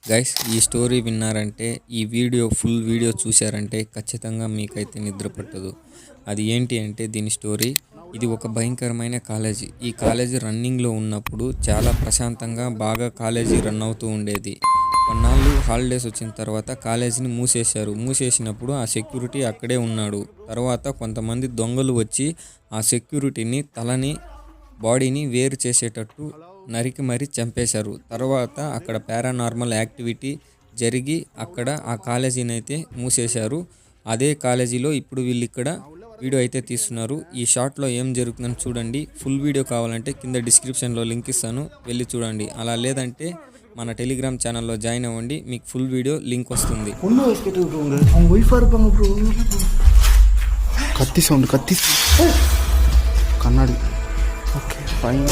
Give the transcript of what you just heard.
Guys ఈ story విన్నారంటే ఈ full video చూశారంటే ఖచ్చితంగా మీకైతే నిద్ర పట్టదు. అది ఏంటి అంటే దీని స్టోరీ. ఇది ఒక భయంకరమైన కాలేజీ. ఈ కాలేజీ రన్నింగ్లో ఉన్నప్పుడు చాలా ప్రశాంతంగా బాగా కాలేజీ రన్ అవుతూ ఉండేది. కొన్నాళ్ళు హాలిడేస్ వచ్చిన తర్వాత కాలేజీని మూసేశారు. మూసేసినప్పుడు ఆ సెక్యూరిటీ అక్కడే ఉన్నాడు. తర్వాత కొంతమంది దొంగలు వచ్చి ఆ సెక్యూరిటీని తలని బాడీని వేరు చేసేటట్టు నరికి మరీ చంపేశారు. తర్వాత అక్కడ పారానార్మల్ యాక్టివిటీ జరిగి అక్కడ ఆ కాలేజీని అయితే మూసేశారు. అదే కాలేజీలో ఇప్పుడు వీళ్ళు ఇక్కడ వీడియో అయితే తీస్తున్నారు. ఈ షార్ట్లో ఏం జరుగుతుందని చూడండి. ఫుల్ వీడియో కావాలంటే కింద డిస్క్రిప్షన్లో లింక్ ఇస్తాను, వెళ్ళి చూడండి. అలా లేదంటే మన టెలిగ్రామ్ ఛానల్లో జాయిన్ అవ్వండి, మీకు ఫుల్ వీడియో లింక్ వస్తుంది. కత్తి సౌండ్ కన్నాడి. Okay fine.